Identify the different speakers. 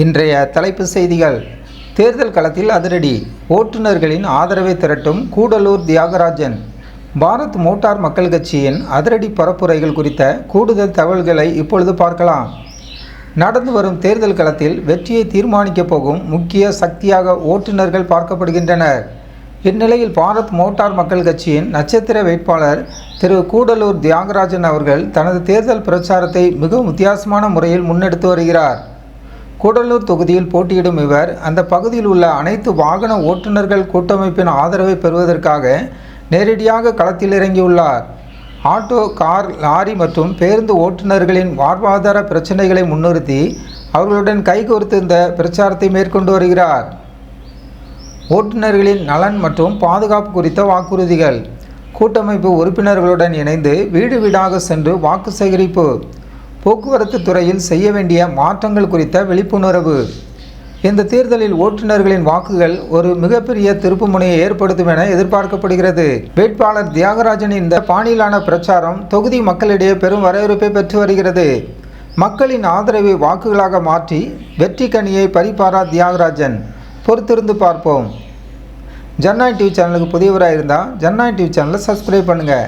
Speaker 1: இன்றைய தலைப்புச் செய்திகள். தேர்தல் களத்தில் அதிரடி, ஓட்டுநர்களின் ஆதரவை திரட்டும் கூடலூர் தியாகராஜன். பாரத் மோட்டார் மக்கள் கட்சியின் அதிரடி பரப்புரைகள் குறித்த கூடுதல் தகவல்களை இப்பொழுது பார்க்கலாம். நடந்து வரும் தேர்தல் களத்தில் வெற்றியை தீர்மானிக்கப் போகும் முக்கிய சக்தியாக ஓட்டுநர்கள் பார்க்கப்படுகின்றனர். இந்நிலையில் பாரத் மோட்டார் மக்கள் கட்சியின் நட்சத்திர வேட்பாளர் திரு கூடலூர் தியாகராஜன் அவர்கள் தனது தேர்தல் பிரச்சாரத்தை மிகவும் வித்தியாசமான முறையில் முன்னெடுத்து வருகிறார். கூடலூர் தொகுதியில் போட்டியிடும் இவர் அந்த பகுதியில் உள்ள அனைத்து வாகன ஓட்டுநர்கள் கூட்டமைப்பின் ஆதரவை பெறுவதற்காக நேரடியாக களத்தில் இறங்கியுள்ளார். ஆட்டோ, கார், லாரி மற்றும் பேருந்து ஓட்டுநர்களின் வாழ்வாதார பிரச்சனைகளை முன்னிறுத்தி அவர்களுடன் கைகோர்த்து இந்த பிரச்சாரத்தை மேற்கொண்டு வருகிறார். ஓட்டுநர்களின் நலன் மற்றும் பாதுகாப்பு குறித்த வாக்குறுதிகள். கூட்டமைப்பு உறுப்பினர்களுடன் இணைந்து வீடு வீடாக சென்று வாக்கு சேகரிப்பு. போக்குவரத்து துறையில் செய்ய வேண்டிய மாற்றங்கள் குறித்த விழிப்புணர்வு. இந்த தேர்தலில் ஓட்டுநர்களின் வாக்குகள் ஒரு மிகப்பெரிய திருப்புமுனையை ஏற்படுத்தும் என எதிர்பார்க்கப்படுகிறது. வேட்பாளர் தியாகராஜனின் இந்த பாணியிலான பிரச்சாரம் தொகுதி மக்களிடையே பெரும் வரவேற்பை பெற்று வருகிறது. மக்களின் ஆதரவை வாக்குகளாக மாற்றி வெற்றி கனியை பறிப்பாரா தியாகராஜன்? பொறுத்திருந்து பார்ப்போம். ஜனநாயகம் டிவி சேனலுக்கு புதியவராக இருந்தால் ஜனநாயகம் டிவி சேனலை சப்ஸ்கிரைப் பண்ணுங்கள்.